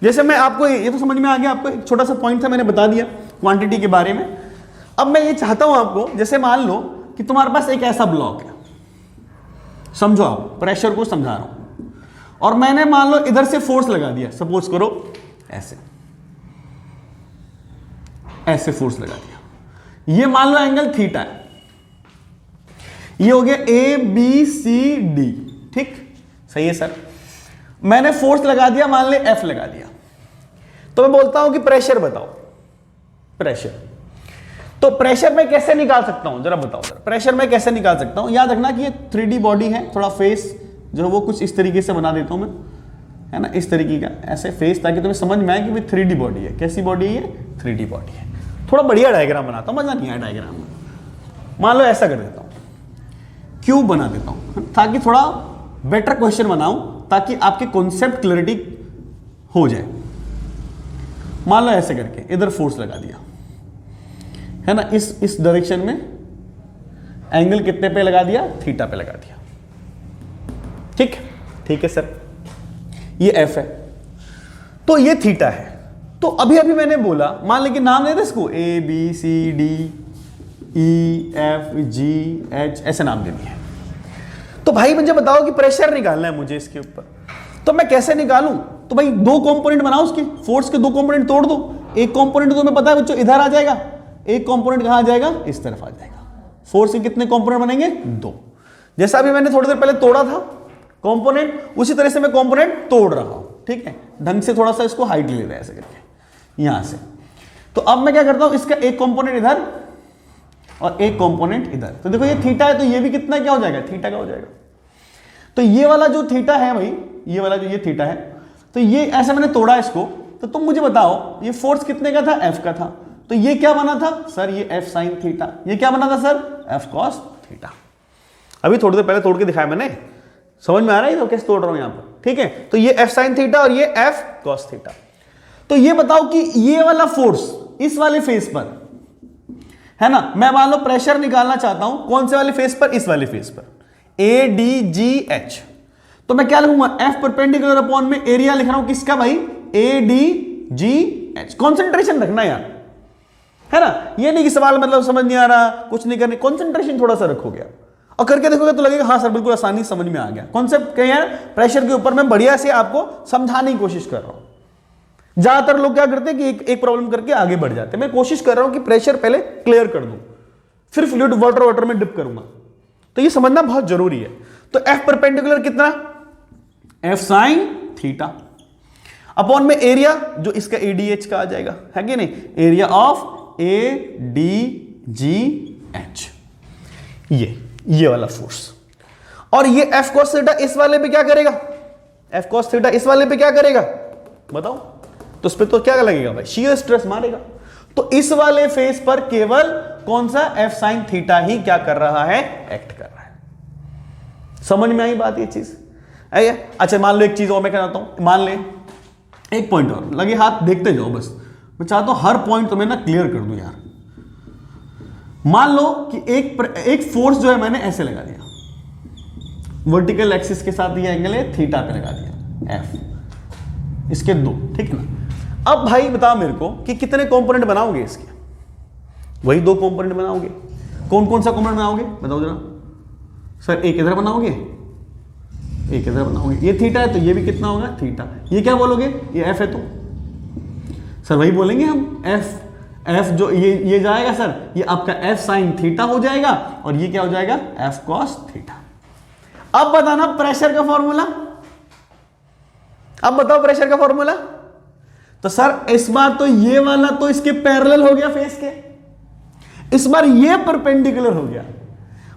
जैसे मैं आपको ये तो समझ में आ गया, आपको एक छोटा सा पॉइंट था मैंने बता दिया क्वांटिटी के बारे में। अब मैं ये चाहता हूं आपको, जैसे मान लो कि तुम्हारे पास एक ऐसा ब्लॉक है, समझो आप प्रेशर को समझा रहा हूं, और मैंने मान लो इधर से फोर्स लगा दिया, सपोज करो ऐसे फोर्स लगा दिया, ये मान लो एंगल थीटा है, ये हो गया ABCD, ठीक, सही है सर। मैंने फोर्स लगा दिया, मान ले F लगा दिया, तो मैं बोलता हूं कि प्रेशर बताओ, प्रेशर। तो प्रेशर मैं कैसे निकाल सकता हूं, जरा बताओ जरा, प्रेशर मैं कैसे निकाल सकता हूं। याद रखना कि ये 3D बॉडी है, थोड़ा फेस जो है वो कुछ इस तरीके से बना देता हूं मैं, है ना, इस तरीके का ऐसे फेस, ताकि तुम्हें समझ में आए कि भाई 3D बॉडी है। कैसी बॉडी है, 3D बॉडी है। थोड़ा बढ़िया डायग्राम बनाता हूं, मजा नहीं आया डायग्राम में। मान लो ऐसा कर देता हूं, क्यूब बना देता हूं, ताकि थोड़ा बेटर क्वेश्चन बनाऊं, ताकि आपके कॉन्सेप्ट क्लैरिटी हो जाए। मान लो ऐसे करके इधर फोर्स लगा दिया, है ना, इस डायरेक्शन में एंगल कितने पे लगा दिया, थीटा पे लगा दिया, ठीक है सर। ये F है तो ये थीटा है। तो अभी मैंने बोला, मान लेकिन नाम दे दे इसको ABCD EFGH ऐसे नाम देनी है। तो भाई मुझे बताओ कि प्रेशर निकालना है मुझे इसके ऊपर, तो मैं कैसे निकालूं। तो भाई 2 कंपोनेंट बनाओ उसके, फोर्स के 2 कंपोनेंट तोड़ दो। एक कंपोनेंट तो तुम्हें पता है बच्चों इधर आ जाएगा, एक कंपोनेंट कहां आ जाएगा, इस तरफ आ जाएगा, फोर्स के कितने कंपोनेंट बनेंगे? 2। जैसा अभी मैंने थोड़ी देर पहले तोड़ा था कंपोनेंट, उसी तरह से मैं कंपोनेंट तोड़ रहा हूं, ठीक है, ढंग से थोड़ा सा इसको हाइट ले रहा है ऐसे करके यहां से। तो अब मैं क्या करता हूं, इसका एक कंपोनेंट इधर और एक कंपोनेंट इधर। तो देखो ये थीटा है, तो ये भी कितना क्या हो जाएगा? थीटा का हो जाएगा। तो ये वाला जो थीटा है भाई, ये वाला जो ये थीटा है, तो ये ऐसे मैंने तोड़ा इसको। तो तुम मुझे बताओ ये फोर्स कितने का था? F का था। तो ये क्या बना था सर? ये F sin थीटा। ये क्या बना था सर? F cos theta. अभी थोड़ी देर पहले तोड़ के दिखाया मैंने, समझ में आ रहा है तो कैसे तोड़ रहा हूं यहां पर, ठीक है। तो ये F sin थीटा और ये F cos थीटा। तो ये बताओ कि ये वाला फोर्स इस वाले फेस पर है ना, मैं मान लो प्रेशर निकालना चाहता हूं, कौन से वाले फेस पर? इस वाले फेस पर, ADGH। तो मैं क्या लिखूंगा? F परपेंडिकुलर अपॉन में एरिया लिख रहा हूं किसका भाई? ADGH। कॉन्सेंट्रेशन रखना यार, है ना, ये नहीं कि सवाल मतलब समझ नहीं आ रहा, कुछ नहीं करने, कॉन्सेंट्रेशन थोड़ा सा रखोगे और करके देखोगे तो लगेगा हाँ सर बिल्कुल आसानी समझ में आ गया। कॉन्सेप्ट क्या है? प्रेशर के ऊपर मैं बढ़िया से आपको समझाने की कोशिश कर रहा हूं। ज्यादातर लोग क्या करते हैं कि एक प्रॉब्लम करके आगे बढ़ जाते हैं। मैं कोशिश कर रहा हूं कि प्रेशर पहले क्लियर कर दूं, फिर फ्लूइड वाटर में डिप करूंगा। तो ये समझना बहुत जरूरी है। तो F परपेंडिकुलर कितना? F sin थीटा अपॉन में एरिया जो इसका ADH का आ जाएगा, है कि नहीं? एरिया ऑफ ADGH, ये वाला फोर्स। और ये F cos थीटा इस वाले पे क्या करेगा? F cos थीटा इस वाले पे क्या करेगा बताओ? तो उस पे तो क्या लगेगा भाई? शियर स्ट्रेस मारेगा। तो इस वाले फेस पर केवल कौन सा? F sin थीटा ही क्या कर रहा है? एक्ट कर रहा है। समझ में आई बात ये चीज? अच्छा मान लो एक चीज और मैं कहता हूं, मान ले एक पॉइंट और, लगे हाथ देखते जाओ बस, मैं चाहता हूं हर पॉइंट तो मैं ना क्लियर कर दूं यार। मान लो कि एक फोर्स जो है मैंने ऐसे लगा दिया, वर्टिकल एक्सिस के साथ ये एंगल है थीटा पे लगा दिया F, इसके 2, ठीक है ना। अब भाई बताओ मेरे को कि कितने कंपोनेंट बनाओगे इसके? वही 2 कंपोनेंट बनाओगे। कौन कौन सा कंपोनेंट बनाओगे बताओ जरा? सर एक इधर बनाओगे, एक इधर बनाओगे। ये थीटा है तो ये भी कितना होगा? थीटा। ये क्या बोलोगे? ये F है तो सर वही बोलेंगे हम, F जो ये जाएगा सर, ये आपका F sin थीटा हो जाएगा और ये क्या हो जाएगा? F cos theta. अब बताना प्रेशर का फॉर्मूला, अब बताओ प्रेशर का फॉर्मूला। तो सर इस बार तो ये वाला तो इसके पैरेलल हो गया फेस के, इस बार ये परपेंडिकुलर हो गया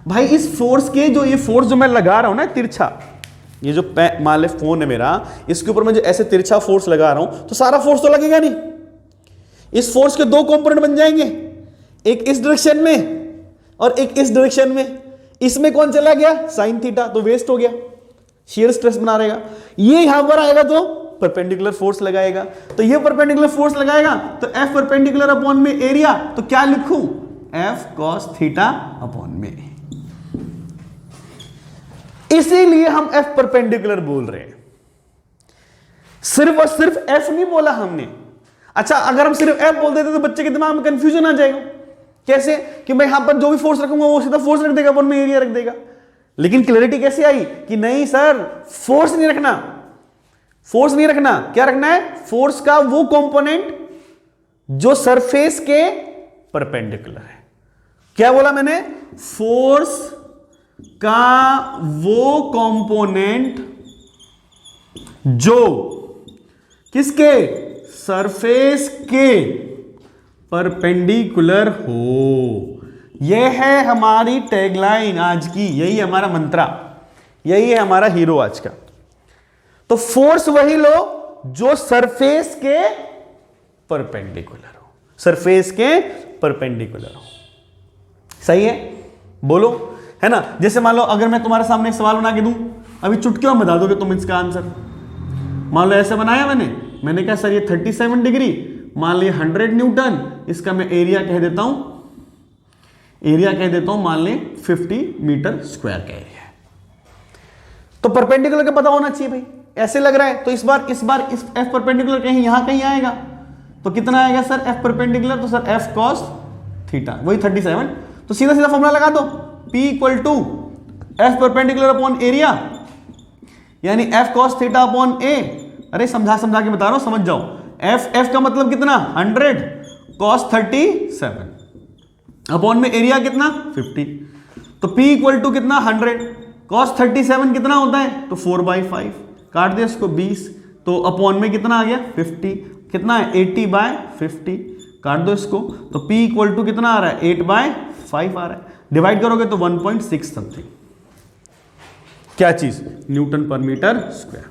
भाई। इस फोर्स के जो ये फोर्स जो मैं लगा रहा हूं ना तिरछा, ये जो मान ले फोन है मेरा, इसके ऊपर मैं जो ऐसे तिरछा फोर्स लगा रहा हूं तो सारा फोर्स तो लगेगा नहीं। इस फोर्स के 2 कंपोनेंट बन जाएंगे, एक इस डायरेक्शन में और एक इस डायरेक्शन में। इसमें कौन चला गया? साइन थीटा, तो वेस्ट हो गया, शियर स्ट्रेस बना रहेगा। ये यहां पर आएगा तो परपेंडिकुलर फोर्स लगाएगा, तो ये परपेंडिकुलर फोर्स लगाएगा तो F परपेंडिकुलर अपॉन में एरिया, तो क्या लिखूं? F cos थीटा अपॉन में। इसीलिए हम F परपेंडिकुलर बोल रहे हैं, सिर्फ और सिर्फ F नहीं बोला हमने। अच्छा अगर हम सिर्फ F बोल देते तो बच्चे के दिमाग में कंफ्यूजन आ जाएगा। कैसे? कि मैं यहां पर जो भी फोर्स रखूंगा वो सीधा फोर्स रख देगा, अपॉन में एरिया रख देगा। लेकिन क्लैरिटी कैसे आई कि नहीं सर फोर्स नहीं रखना, फोर्स नहीं रखना, क्या रखना है? फोर्स का वो कंपोनेंट जो सरफेस के परपेंडिकुलर है। क्या बोला मैंने? फोर्स का वो कंपोनेंट जो किसके? सरफेस के परपेंडिकुलर हो। यह है हमारी टैगलाइन आज की, यही हमारा मंत्रा, यही है हमारा हीरो आज का। तो फोर्स वही लो जो सरफेस के परपेंडिकुलर हो, सरफेस के परपेंडिकुलर हो। सही है? बोलो, है ना। जैसे मान लो अगर मैं तुम्हारे सामने एक सवाल बना के दूं, अभी चुटकियों में बता दोगे तुम इसका आंसर। मान लो ऐसे बनाया मैंने कहा सर ये 37 डिग्री, मान लो 100 न्यूटन, इसका मैं एरिया कह देता हूं, मान ले 50 मीटर स्क्वायर का एरिया है। तो परपेंडिकुलर का पता होना चाहिए भाई। ऐसे लग रहा है तो इस बार इस F परपेंडिकुलर कहीं यहां कहीं आएगा, तो कितना आएगा सर F परपेंडिकुलर? तो सर F cos थीटा, वही 37। तो सीधा सीधा फॉर्मूला लगा दो, P equal to F perpendicular upon area, यानी F cos theta upon A। अरे समझा के बता रहा हूं, समझ जाओ। F का मतलब कितना? 100, cos 37। अपॉन में एरिया कितना 50, तो P इक्वल टू कितना 100, cos 37 कितना होता है, तो 4/5, काट दिया इसको 20, तो अपॉन में कितना आ गया 50, कितना है 80/50, काट दो इसको, तो P इक्वल टू कितना आ रहा है 8/5 आ रहा है, डिवाइड करोगे तो 1.6 समथिंग, क्या चीज, Newton per metre square.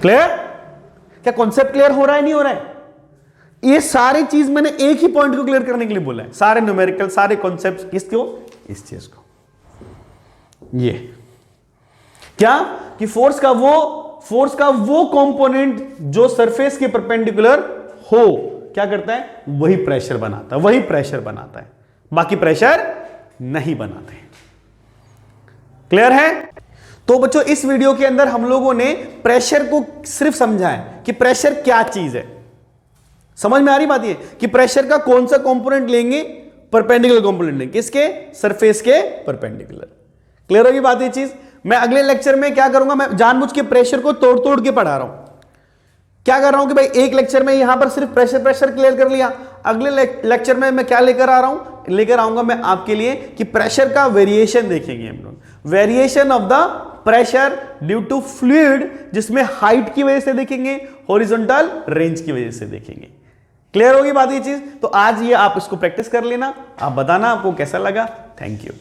Clear? क्या कॉन्सेप्ट क्लियर हो रहा है, नहीं हो रहा है? ये सारी चीज मैंने एक ही पॉइंट को क्लियर करने के लिए बोला है, सारे न्यूमेरिकल सारे कॉन्सेप्ट, किसको, इस चीज को, ये क्या कि फोर्स का वो कंपोनेंट जो सरफेस के परपेंडिकुलर हो, क्या करता है, वही प्रेशर बनाता है, बाकी प्रेशर नहीं बनाते। क्लियर है? तो बच्चों इस वीडियो के अंदर हम लोगों ने प्रेशर को सिर्फ समझा है कि प्रेशर क्या चीज है। समझ में आ रही बात ये कि प्रेशर का कौन सा कंपोनेंट लेंगे, परपेंडिकुलर कंपोनेंट लेंगे, किसके, सरफेस के परपेंडिकुलर। क्लियर होगी बात ये चीज? मैं अगले लेक्चर में क्या करूंगा, मैं जानबूझ के प्रेशर को तोड़ तोड़ के पढ़ा रहा हूं। क्या कर रहा हूं कि भाई एक लेक्चर में यहां पर सिर्फ प्रेशर क्लियर कर लिया, अगले लेक्चर में मैं क्या लेकर आ रहा हूं, लेकर आऊंगा मैं आपके लिए कि प्रेशर का वेरिएशन देखेंगे हम लोग, variation of the pressure due to fluid, जिसमें हाइट की वजह से देखेंगे, हॉरिजॉन्टल रेंज की वजह से देखेंगे। क्लियर होगी बात ये चीज? तो आज ये आप इसको प्रैक्टिस कर लेना, आप बताना आपको कैसा लगा। Thank you.